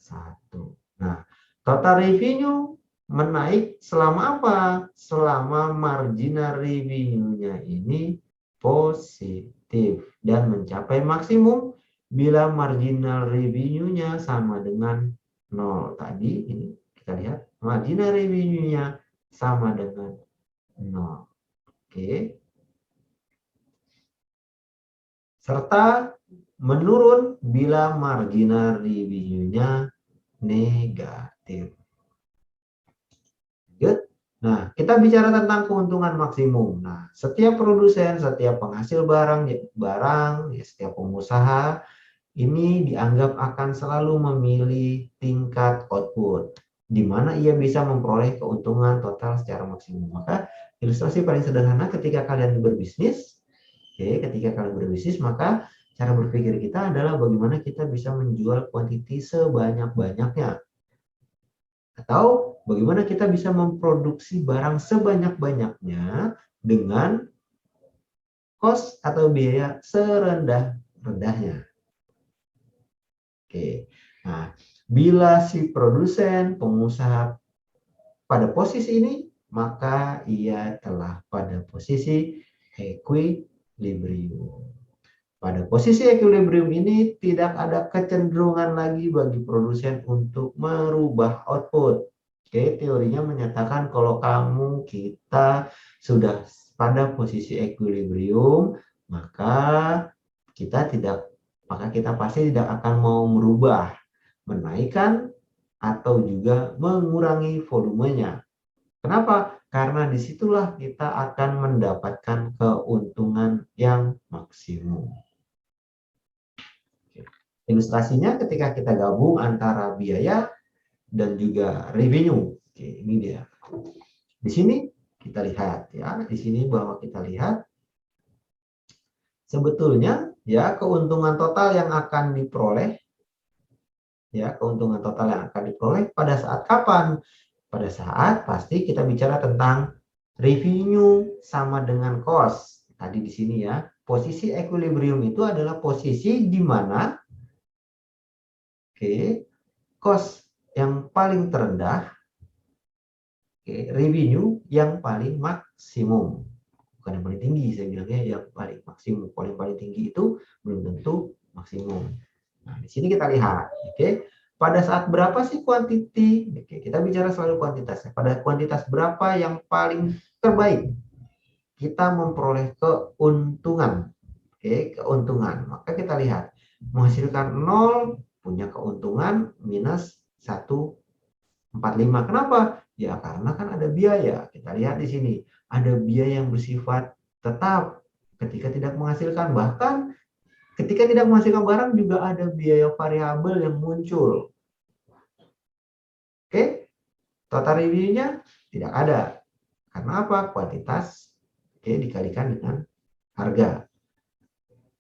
1. Nah, total revenue menaik selama apa? Selama marginal revenue-nya ini positif dan mencapai maksimum bila marginal revenue-nya sama dengan 0. Tadi ini kita lihat marginal revenue-nya sama dengan 0. Oke. Serta menurun bila marginal revenue-nya negatif. Good. Nah, kita bicara tentang keuntungan maksimum. Nah, setiap produsen, setiap penghasil barang, setiap pengusaha ini dianggap akan selalu memilih tingkat output, di mana ia bisa memperoleh keuntungan total secara maksimum. Maka ilustrasi paling sederhana ketika kalian berbisnis, maka cara berpikir kita adalah bagaimana kita bisa menjual kuantiti sebanyak-banyaknya. Atau bagaimana kita bisa memproduksi barang sebanyak-banyaknya dengan cost atau biaya serendah-rendahnya. Oke. Nah, bila si produsen, pengusaha pada posisi ini, maka ia telah pada posisi equilibrium. Pada posisi equilibrium ini tidak ada kecenderungan lagi bagi produsen untuk merubah output. Oke, teorinya menyatakan kalau kita sudah pada posisi equilibrium, maka kita pasti tidak akan mau merubah, menaikkan atau juga mengurangi volumenya. Kenapa? Karena disitulah kita akan mendapatkan keuntungan yang maksimum. Ilustrasinya ketika kita gabung antara biaya dan juga revenue. Oke, ini dia. Di sini kita lihat ya, di sini bahwa kita lihat sebetulnya ya keuntungan total yang akan diperoleh pada saat kapan? Pada saat pasti kita bicara tentang revenue sama dengan cost. Tadi di sini ya, posisi equilibrium itu adalah posisi di mana cost yang paling terendah, revenue yang paling maksimum. Bukan yang paling tinggi, saya bilangnya yang paling maksimum. Kalau yang paling tinggi itu belum tentu maksimum. Nah, di sini kita lihat, pada saat berapa sih kuantiti? Kita bicara selalu kuantitasnya. Pada kuantitas berapa yang paling terbaik kita memperoleh keuntungan. Keuntungan. Maka kita lihat, menghasilkan 0 punya keuntungan minus 145. Kenapa? Ya karena kan ada biaya. Kita lihat di sini, ada biaya yang bersifat tetap ketika tidak menghasilkan. Bahkan ketika tidak menghasilkan barang juga ada biaya variabel yang muncul. Total revenue-nya tidak ada. Karena apa? Kuantitas dikalikan dengan harga.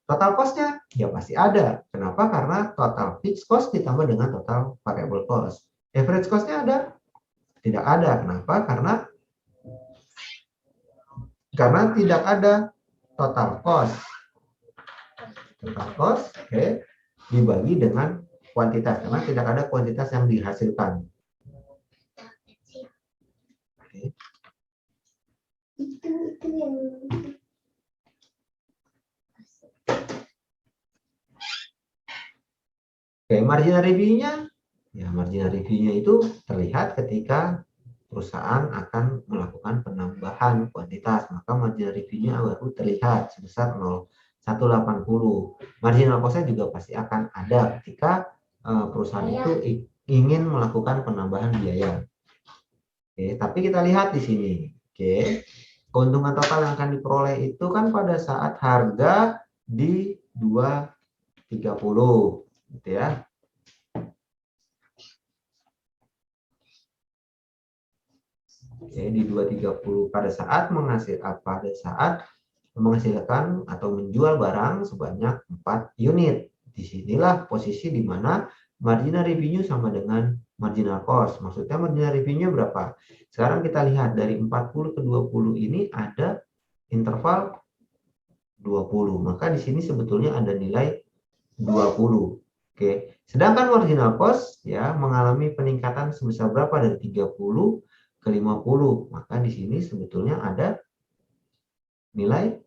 Total cost-nya ya pasti ada. Kenapa? Karena total fixed cost ditambah dengan total variable cost. Average cost-nya ada? Tidak ada. Kenapa? Karena tidak ada total cost. Total cost dibagi dengan kuantitas. Karena tidak ada kuantitas yang dihasilkan. Itu yang marginal revenue-nya, ya marginal revenue-nya itu terlihat ketika perusahaan akan melakukan penambahan kuantitas, maka marginal revenue-nya baru terlihat sebesar 0,180. Marginal cost-nya juga pasti akan ada ketika perusahaan itu ingin melakukan penambahan biaya. Tapi kita lihat di sini, keuntungan total yang akan diperoleh itu kan pada saat harga di 230, gitu ya. Di 230 pada saat menghasilkan atau menjual barang sebanyak 4 unit. Disinilah posisi di mana marginal revenue sama dengan marginal cost. Maksudnya marginal revenue berapa? Sekarang kita lihat dari 40 ke 20 ini ada interval 20. Maka di sini sebetulnya ada nilai 20. Sedangkan marginal cost ya mengalami peningkatan sebesar berapa dari 30 ke 50. Maka di sini sebetulnya ada nilai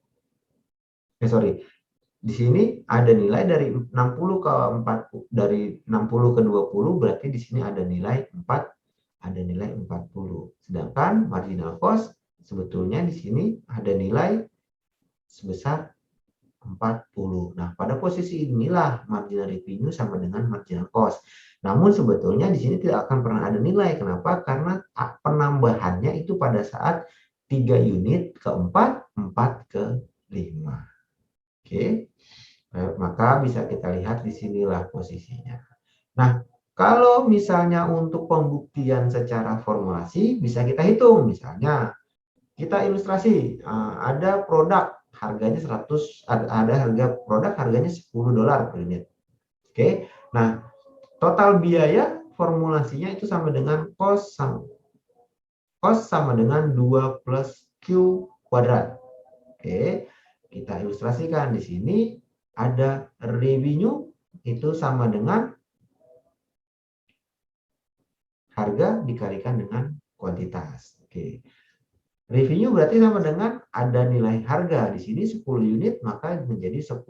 di sini ada nilai dari 60 ke 40, dari 60 ke 20 berarti di sini ada nilai 4, ada nilai 40. Sedangkan marginal cost sebetulnya di sini ada nilai sebesar 40. Nah, pada posisi inilah marginal revenue sama dengan marginal cost. Namun sebetulnya di sini tidak akan pernah ada nilai. Kenapa? Karena penambahannya itu pada saat 3 unit ke 4, 4 ke 5. Maka bisa kita lihat di sinilah posisinya. Nah, kalau misalnya untuk pembuktian secara formulasi bisa kita hitung. Misalnya kita ilustrasi ada produk harganya 100, ada harga produk harganya $10 per unit. Nah, total biaya formulasinya itu sama dengan cost sama dengan 2 plus Q kuadrat. Kita ilustrasikan di sini ada revenue itu sama dengan harga dikalikan dengan kuantitas. Revenue berarti sama dengan ada nilai harga di sini 10 unit maka menjadi 10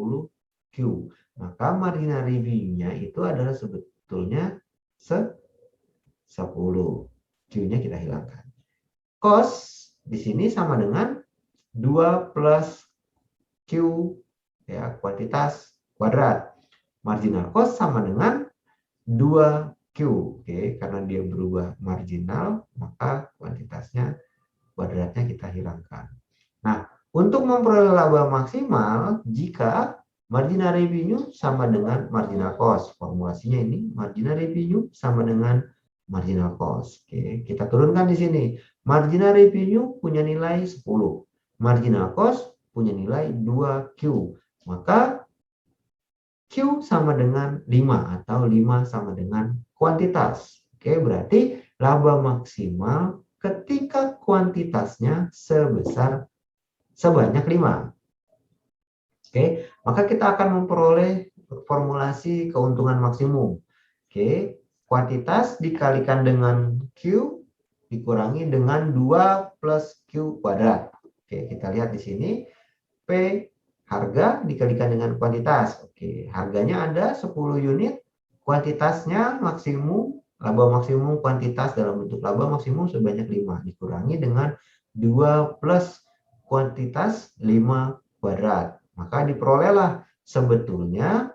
Q. Maka marginal revenue-nya itu adalah sebetulnya 10. Q-nya kita hilangkan. Cost di sini sama dengan 2 plus Q ya kuantitas kuadrat. Marginal cost sama dengan 2Q. Karena dia berubah marginal maka kuantitasnya kuadratnya kita hilangkan. Nah, untuk memperoleh laba maksimal jika marginal revenue sama dengan marginal cost. Formulasinya ini marginal revenue sama dengan marginal cost. Kita turunkan di sini. Marginal revenue punya nilai 10. Marginal cost punya nilai 2Q. Maka Q sama dengan 5 atau 5 sama dengan kuantitas. Berarti laba maksimal ketika kuantitasnya sebanyak 5. Maka kita akan memperoleh formulasi keuntungan maksimum. Kuantitas dikalikan dengan Q dikurangi dengan 2 plus Q kuadrat. Kita lihat di sini P harga dikalikan dengan kuantitas. Harganya ada 10 unit, kuantitasnya maksimum, laba maksimum kuantitas dalam bentuk laba maksimum sebanyak 5 dikurangi dengan 2 plus kuantitas 5 kuadrat. Maka diperolehlah sebetulnya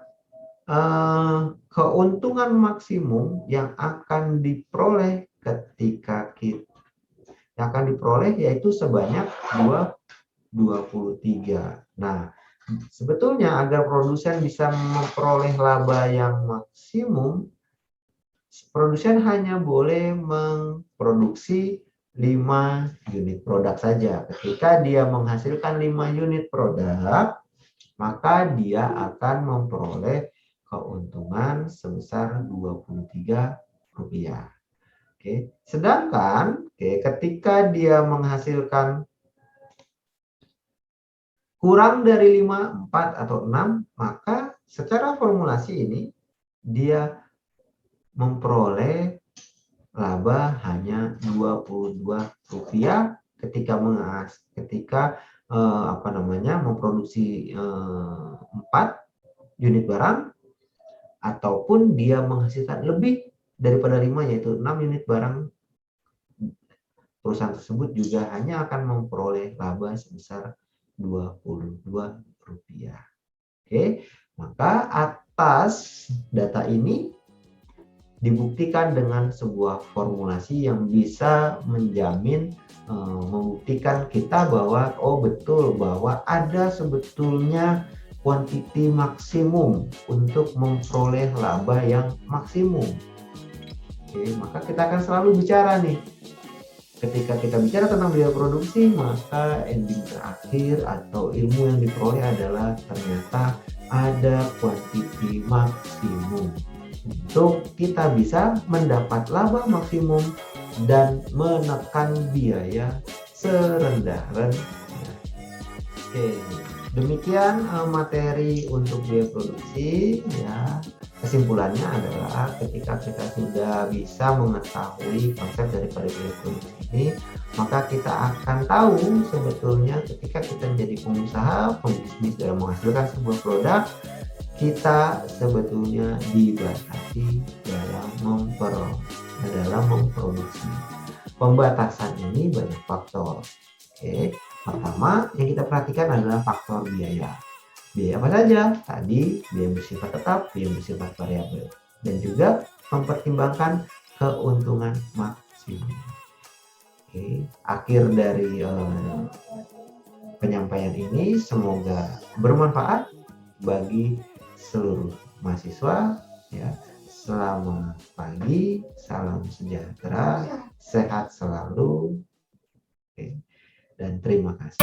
keuntungan maksimum yang akan diperoleh ketika yang akan diperoleh yaitu sebanyak 23. Nah, sebetulnya agar produsen bisa memperoleh laba yang maksimum produsen hanya boleh memproduksi 5 unit produk saja. Ketika dia menghasilkan 5 unit produk, maka dia akan memperoleh keuntungan sebesar Rp23. Oke. Sedangkan ketika dia menghasilkan kurang dari 5, 4, atau 6, maka secara formulasi ini dia memperoleh laba hanya Rp22 ketika memproduksi 4 unit barang, ataupun dia menghasilkan lebih daripada 5, yaitu 6 unit barang. Perusahaan tersebut juga hanya akan memperoleh laba sebesar Rp22. Oke, maka atas data ini dibuktikan dengan sebuah formulasi yang bisa menjamin, membuktikan kita bahwa betul bahwa ada sebetulnya kuantiti maksimum untuk memperoleh laba yang maksimum. Oke, maka kita akan selalu bicara nih, ketika kita bicara tentang biaya produksi, maka ending terakhir atau ilmu yang diperoleh adalah ternyata ada kuantiti maksimum untuk kita bisa mendapat laba maksimum dan menekan biaya serendah-rendahnya. Oke, demikian materi untuk biaya produksi ya. Kesimpulannya adalah ketika kita sudah bisa mengetahui konsep daripada biaya produksi ini, maka kita akan tahu sebetulnya ketika kita menjadi pengusaha, pembisnis dalam menghasilkan sebuah produk, kita sebetulnya dibatasi dalam memproduksi. Pembatasan ini banyak faktor. Oke, pertama yang kita perhatikan adalah faktor biaya. Biaya apa saja? Tadi biaya bersifat tetap, biaya bersifat variabel, dan juga mempertimbangkan keuntungan maksimum. Oke, akhir dari penyampaian ini semoga bermanfaat bagi seluruh mahasiswa ya. Selamat pagi, salam sejahtera, sehat selalu, dan terima kasih.